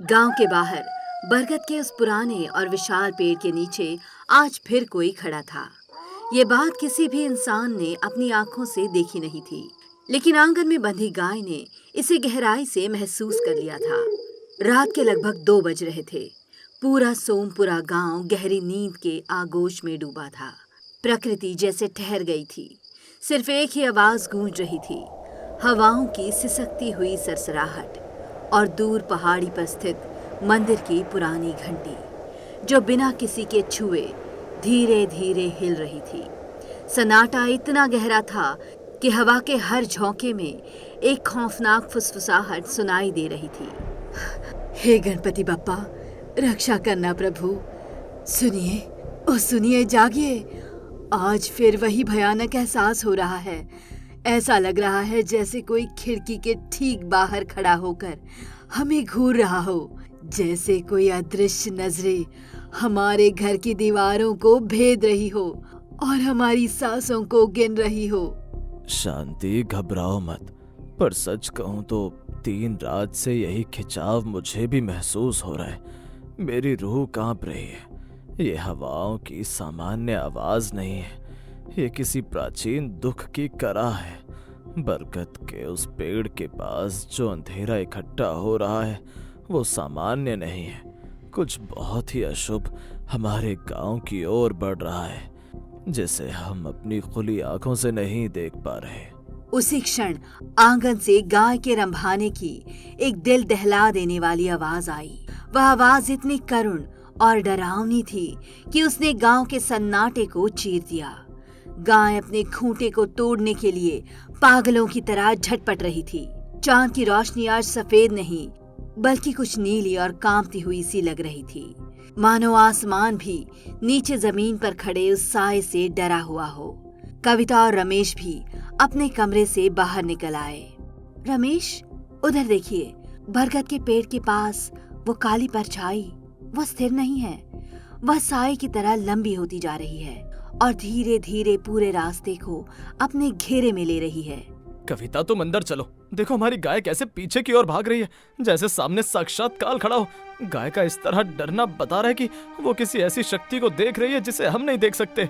गांव के बाहर बरगद के उस पुराने और विशाल पेड़ के नीचे आज फिर कोई खड़ा था। ये बात किसी भी इंसान ने अपनी आंखों से देखी नहीं थी, लेकिन आंगन में बंधी गाय ने इसे गहराई से महसूस कर लिया था। रात के लगभग 2 बज रहे थे। पूरा सोमपुरा गांव गहरी नींद के आगोश में डूबा था। प्रकृति जैसे ठहर गई थी। सिर्फ एक ही आवाज गूंज रही थी, हवाओं की सिसकती हुई सरसराहट और दूर पहाड़ी पर स्थित मंदिर की पुरानी घंटी, जो बिना किसी के छुए धीरे धीरे हिल रही थी। सन्नाटा इतना गहरा था कि हवा के हर झोंके में एक खौफनाक फुसफुसाहट सुनाई दे रही थी। हे गणपति बप्पा, रक्षा करना प्रभु। सुनिए, ओ सुनिए, जागिए। आज फिर वही भयानक एहसास हो रहा है। ऐसा लग रहा है जैसे कोई खिड़की के ठीक बाहर खड़ा होकर हमें घूर रहा हो, जैसे कोई अदृश्य नजरें हमारे घर की दीवारों को भेद रही हो और हमारी सांसों को गिन रही हो। शांति, घबराओ मत। पर सच कहूं तो 3 रात से यही खिंचाव मुझे भी महसूस हो रहा है। मेरी रूह कांप रही है। ये हवाओं की सामान्य आवाज नहीं है, ये किसी प्राचीन दुख की कराह है। बरगद के उस पेड़ के पास जो अंधेरा इकट्ठा हो रहा है वो सामान्य नहीं है। कुछ बहुत ही अशुभ हमारे गांव की ओर बढ़ रहा है, जिसे हम अपनी खुली आंखों से नहीं देख पा रहे। उसी क्षण आंगन से गाय के रंभाने की एक दिल दहला देने वाली आवाज आई। वह आवाज इतनी करुण और डरावनी थी कि उसने गांव के सन्नाटे को चीर दिया। गाय अपने खूंटे को तोड़ने के लिए पागलों की तरह झटपट रही थी। चांद की रोशनी आज सफेद नहीं, बल्कि कुछ नीली और कांपती हुई सी लग रही थी, मानो आसमान भी नीचे जमीन पर खड़े उस साए से डरा हुआ हो। कविता और रमेश भी अपने कमरे से बाहर निकल आए। रमेश, उधर देखिए, बरगद के पेड़ के पास वो काली परछाई, वो स्थिर नहीं है। वह साए की तरह लंबी होती जा रही है और धीरे धीरे पूरे रास्ते को अपने घेरे में ले रही है। कविता, तुम अंदर चलो। देखो हमारी गाय कैसे पीछे की ओर भाग रही है, जैसे सामने साक्षात काल खड़ा हो। गाय का इस तरह डरना बता रहा है कि वो किसी ऐसी शक्ति को देख रही है जिसे हम नहीं देख सकते।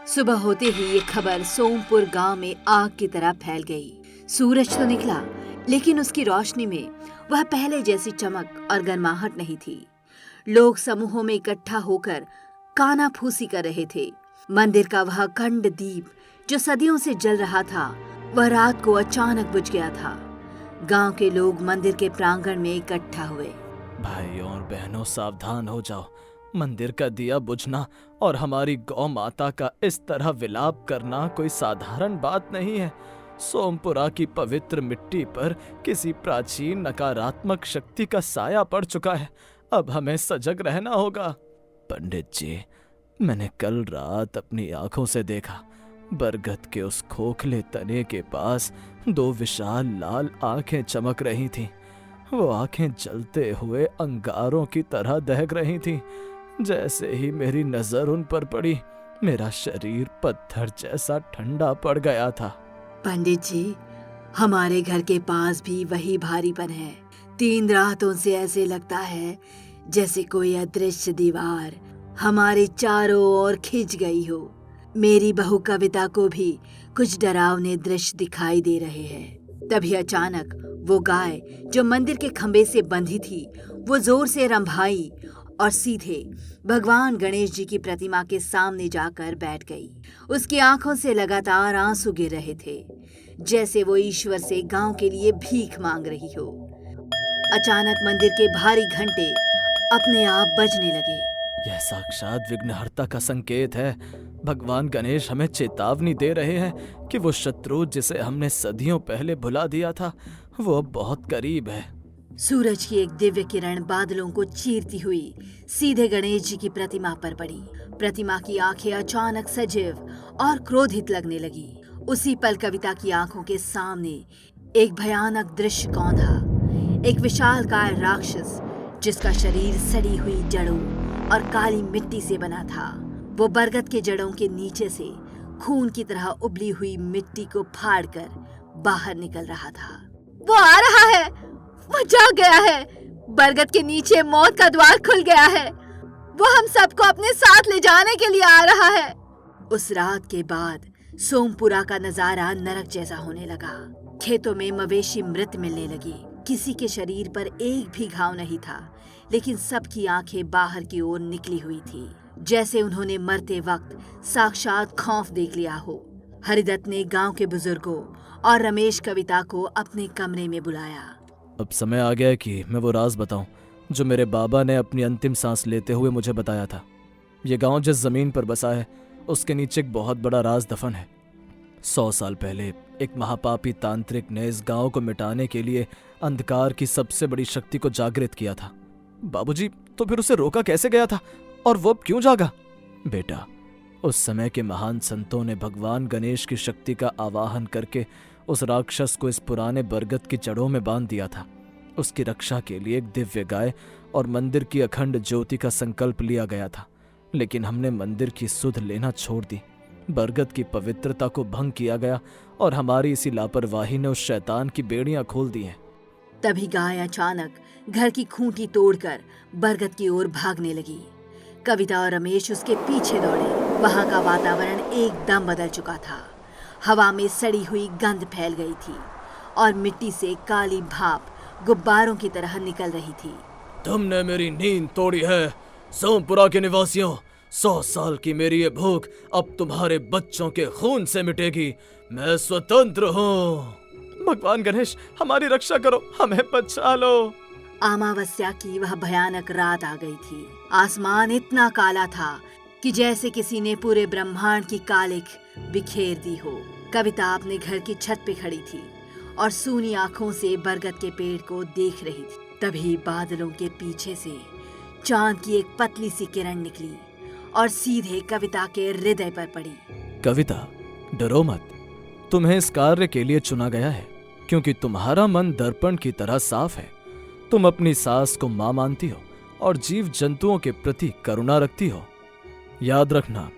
सुबह होते ही ये खबर सोमपुर गांव में आग की तरह फैल गई। सूरज तो निकला, लेकिन उसकी रोशनी में वह पहले जैसी चमक और गर्माहट नहीं थी। लोग समूहों में इकट्ठा होकर काना फूसी कर रहे थे। मंदिर का वह अखंड दीप जो सदियों से जल रहा था, वह रात को अचानक बुझ गया था। गांव के लोग मंदिर के प्रांगण में इकट्ठा हुए। भाइयों और बहनों, सावधान हो जाओ। मंदिर का दिया बुझना और हमारी गौ माता का इस तरह विलाप करना कोई साधारण बात नहीं है। सोमपुरा की पवित्र मिट्टी पर किसी प्राचीन नकारात्मक शक्ति का साया पड़ चुका है। अब हमें सजग रहना होगा। पंडित जी, मैंने कल रात अपनी आंखों से देखा, बरगद के उस खोखले तने के पास 2 विशाल लाल आंखें चमक रही थीं। वो आंखें जलते हुए अंगारों की तरह दहक रही थीं। जैसे ही मेरी नजर उन पर पड़ी, मेरा शरीर पत्थर जैसा ठंडा पड़ गया था। पंडित जी, हमारे घर के पास भी वही भारीपन है। 3 रातों से ऐसे लगता है जैसे कोई अदृश्य दीवार हमारे चारों ओर खिंच गई हो। मेरी बहू कविता को भी कुछ डरावने दृश्य दिखाई दे रहे हैं। तभी अचानक वो गाय जो मंदिर के खंबे से बंधी थी, वो जोर से रंभाई और सीधे भगवान गणेश जी की प्रतिमा के सामने जाकर बैठ गई। उसकी आंखों से लगातार आंसू गिर रहे थे, जैसे वो ईश्वर से गांव के लिए भीख मांग रही हो। अचानक मंदिर के भारी घंटे अपने आप बजने लगे। यह साक्षात विघ्नहर्ता का संकेत है। भगवान गणेश हमें चेतावनी दे रहे हैं कि वो शत्रु जिसे हमने सदियों पहले भुला दिया था, वो अब बहुत करीब है। सूरज की एक दिव्य किरण बादलों को चीरती हुई सीधे गणेश जी की प्रतिमा पर पड़ी। प्रतिमा की आंखें अचानक सजीव और क्रोधित लगने लगी। उसी पल कविता की आंखों के सामने एक भयानक दृश्य कौंधा। एक विशालकाय राक्षस जिसका शरीर सड़ी हुई जड़ों और काली मिट्टी से बना था। वो बरगद के जड़ों के नीचे से खून की तरह उबली हुई मिट्टी को फाड़कर बाहर निकल रहा था। वो आ रहा है, वो जाग गया है। बरगद के नीचे मौत का द्वार खुल गया है। वो हम सबको अपने साथ ले जाने के लिए आ रहा है। उस रात के बाद सोमपुरा का नजारा नरक जैसा होने लगा। खेतों में मवेशी मृत मिलने लगी। किसी के शरीर पर एक भी घाव नहीं था, लेकिन सबकी आंखें बाहर की ओर निकली हुई थी, जैसे उन्होंने मरते वक्त साक्षात खौफ देख लिया हो। हरिदत्त ने गांव के बुजुर्गों और रमेश कविता को अपने कमरे में बुलाया। अब समय आ गया है कि मैं वो राज बताऊं जो मेरे बाबा ने अपनी अंतिम सांस लेते हुए मुझे बताया था। ये गांव जिस जमीन पर बसा है उसके नीचे एक बहुत बड़ा राज दफन है। 100 साल पहले एक महापापी तांत्रिक ने इस गांव को मिटाने के लिए अंधकार की सबसे बड़ी शक्ति को जागृत किया था। बाबूजी, तो फिर उसे रोका कैसे गया था और वो अब क्यों जागा? बेटा, उस समय के महान संतों ने भगवान गणेश की शक्ति का आवाहन करके उस राक्षस को इस पुराने बरगद की जड़ों में बांध दिया था। उसकी रक्षा के लिए एक दिव्य गाय और मंदिर की अखंड ज्योति का संकल्प लिया गया था, लेकिन हमने मंदिर की सुध लेना छोड़ दी। बरगद की पवित्रता को भंग किया गया और हमारी इसी लापरवाही ने उस शैतान की बेड़ियां खोल दी हैं। तभी गाय अचानक घर की खूंटी तोड़कर बरगद की ओर भागने लगी। कविता और रमेश उसके पीछे दौड़े। वहां का वातावरण एकदम बदल चुका था। हवा में सड़ी हुई गंध फैल गई थी और मिट्टी से काली भाप गुब्बारों की तरह निकल रही थी। तुमने मेरी नींद तोड़ी है सोमपुरा के निवासियों। 100 साल की मेरी ये भूख अब तुम्हारे बच्चों के खून से मिटेगी। मैं स्वतंत्र हूँ। भगवान गणेश, हमारी रक्षा करो, हमें बचा लो। अमावस्या की वह भयानक रात आ गई थी। आसमान इतना काला था कि जैसे किसी ने पूरे ब्रह्मांड की कालिख बिखेर दी हो। कविता अपने घर की छत पे खड़ी थी और सूनी आंखों से बरगद के पेड़ को देख रही थी। तभी बादलों के पीछे से चांद की एक पतली सी किरण निकली और सीधे कविता के हृदय पर पड़ी। कविता, डरो मत। तुम्हें इस कार्य के लिए चुना गया है क्योंकि तुम्हारा मन दर्पण की तरह साफ है। तुम अपनी सास को मां मानती हो और जीव जंतुओं के प्रति करुणा रखती हो। याद रखना,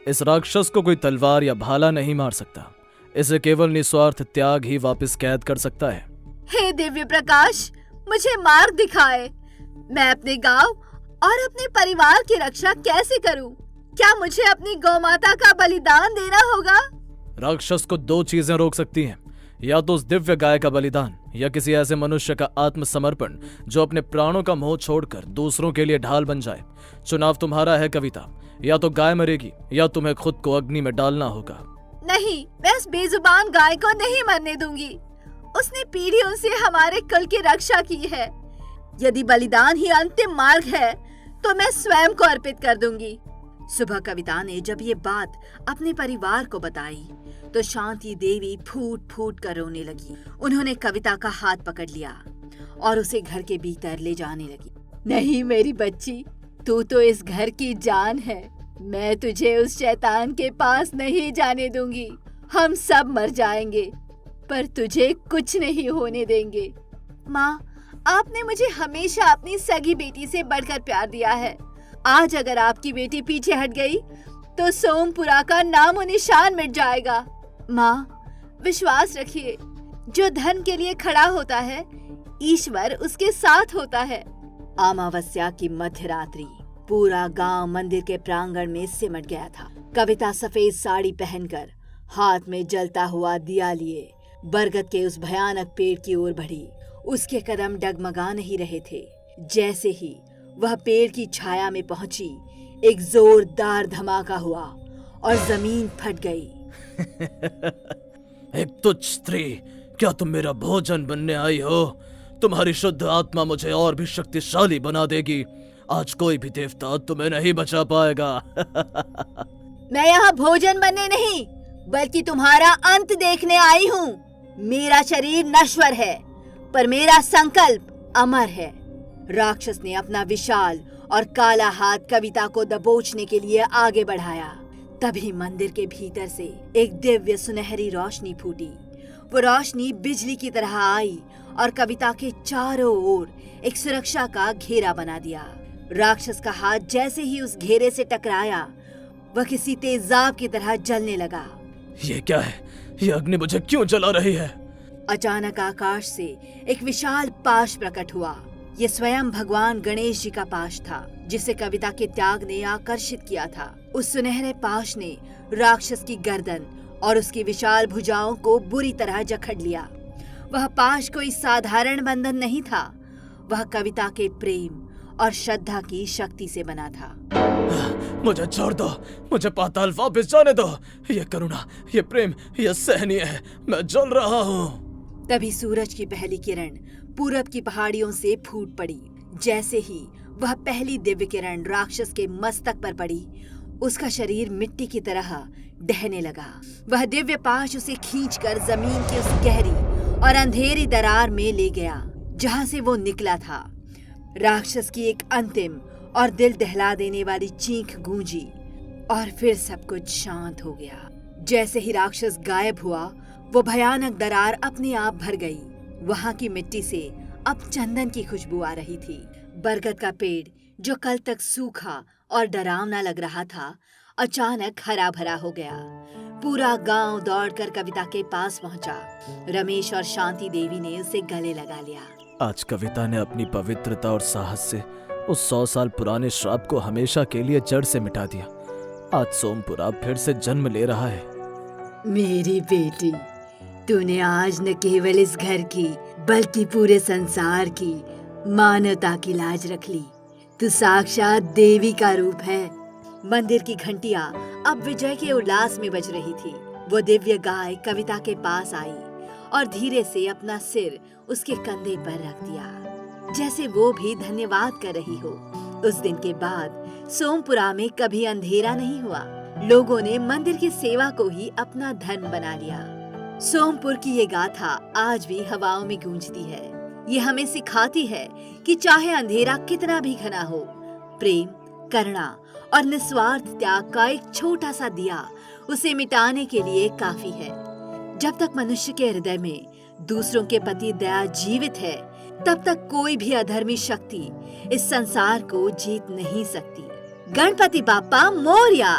इस राक्षस को कोई तलवार या भाला नहीं मार सकता। इसे केवल निस्वार्थ त्याग ही वापस कैद कर सकता है। हे दिव्य प्रकाश, मुझे मार्ग दिखाए। मैं अपने गांव और अपने परिवार की रक्षा कैसे करूं? क्या मुझे अपनी गौमाता का बलिदान देना होगा? राक्षस को 2 चीजें रोक सकती हैं, या तो उस दिव्य गाय का बलिदान या किसी ऐसे मनुष्य का आत्मसमर्पण जो अपने प्राणों का मोह छोड़कर दूसरों के लिए ढाल बन जाए। चुनाव तुम्हारा है कविता। या तो गाय मरेगी या तुम्हें खुद को अग्नि में डालना होगा। नहीं, मैं उस बेजुबान गाय को नहीं मरने दूंगी। उसने पीढ़ियों से हमारे कुल की रक्षा की है। यदि बलिदान ही अंतिम मार्ग है तो मैं स्वयं को अर्पित कर दूंगी। सुबह कविता ने जब ये बात अपने परिवार को बताई तो शांति देवी फूट फूट कर रोने लगी। उन्होंने कविता का हाथ पकड़ लिया और उसे घर के भीतर ले जाने लगी। नहीं मेरी बच्ची, तू तो इस घर की जान है। मैं तुझे उस शैतान के पास नहीं जाने दूंगी। हम सब मर जाएंगे पर तुझे कुछ नहीं होने देंगे। माँ, आपने मुझे हमेशा अपनी सगी बेटी से बढ़कर प्यार दिया है। आज अगर आपकी बेटी पीछे हट गई तो सोमपुरा का नामो निशान मिट जाएगा। माँ, विश्वास रखिए, जो धर्म के लिए खड़ा होता है ईश्वर उसके साथ होता है। अमावस्या की मध्य रात्रि पूरा गांव मंदिर के प्रांगण में सिमट गया था। कविता सफेद साड़ी पहनकर हाथ में जलता हुआ दिया लिए बरगद के उस भयानक पेड़ की ओर बढ़ी। उसके कदम डगमगा नहीं रहे थे। जैसे ही वह पेड़ की छाया में पहुंची, एक जोरदार धमाका हुआ और जमीन फट गई। एक तुच्छ स्त्री, क्या तुम मेरा भोजन बनने आई हो? तुम्हारी शुद्ध आत्मा मुझे और भी शक्तिशाली बना देगी। आज कोई भी देवता तुम्हें नहीं बचा पाएगा। मैं यहाँ भोजन बनने नहीं बल्कि तुम्हारा अंत देखने आई हूँ। मेरा शरीर नश्वर है पर मेरा संकल्प अमर है। राक्षस ने अपना विशाल और काला हाथ कविता को दबोचने के लिए आगे बढ़ाया। तभी मंदिर के भीतर से एक दिव्य सुनहरी रोशनी फूटी। वो रोशनी बिजली की तरह आई और कविता के चारों ओर एक सुरक्षा का घेरा बना दिया। राक्षस का हाथ जैसे ही उस घेरे से टकराया, वह किसी तेजाब की तरह जलने लगा। ये क्या है? ये अग्नि मुझे क्यों जला रही है? अचानक आकाश से एक विशाल पाश प्रकट हुआ। ये स्वयं भगवान गणेश जी का पाश था, जिसे कविता के त्याग ने आकर्षित किया था। उस सुनहरे पाश ने राक्षस की गर्दन और उसकी विशाल भुजाओं को बुरी तरह जकड़ लिया। वह पाश कोई साधारण बंधन नहीं था, वह कविता के प्रेम और श्रद्धा की शक्ति से बना था। मुझे छोड़ दो, मुझे पाताल वापस जाने दो। ये करुणा, ये प्रेम, ये सहनीय है। मैं जल रहा हूँ। तभी सूरज की पहली किरण पूरब की पहाड़ियों से फूट पड़ी। जैसे ही वह पहली दिव्य किरण राक्षस के मस्तक पर पड़ी, उसका शरीर मिट्टी की तरह ढहने लगा। वह दिव्य पाश उसे खींचकर जमीन की उस गहरी और अंधेरी दरार में ले गया जहां से वो निकला था। राक्षस की एक अंतिम और दिल दहला देने वाली चीख गूंजी और फिर सब कुछ शांत हो गया। जैसे ही राक्षस गायब हुआ, वो भयानक दरार अपने आप भर गई। वहां की मिट्टी से अब चंदन की खुशबू आ रही थी। बरगद का पेड़, जो कल तक सूखा और डरावना लग रहा था, अचानक हरा भरा हो गया। पूरा गांव दौड़कर कविता के पास पहुंचा। रमेश और शांति देवी ने उसे गले लगा लिया। आज कविता ने अपनी पवित्रता और साहस से उस 100 साल पुराने श्राप को हमेशा के लिए जड़ से मिटा दिया। आज सोमपुरा फिर से जन्म ले रहा है। मेरी बेटी, तूने आज न केवल इस घर की बल्कि पूरे संसार की मानवता की लाज रख ली। तू साक्षात देवी का रूप है। मंदिर की घंटियां अब विजय के उल्लास में बज रही थी। वो दिव्य गाय कविता के पास आई और धीरे से अपना सिर उसके कंधे पर रख दिया, जैसे वो भी धन्यवाद कर रही हो। उस दिन के बाद सोमपुरा में कभी अंधेरा नहीं हुआ। लोगों ने मंदिर की सेवा को ही अपना धर्म बना लिया। सोमपुर की ये गाथा आज भी हवाओं में गूंजती है। ये हमें सिखाती है कि चाहे अंधेरा कितना भी घना हो, प्रेम, करुणा और निस्वार्थ त्याग का एक छोटा सा दिया उसे मिटाने के लिए काफी है। जब तक मनुष्य के हृदय में दूसरों के प्रति दया जीवित है, तब तक कोई भी अधर्मी शक्ति इस संसार को जीत नहीं सकती। गणपति बाप्पा मोरया।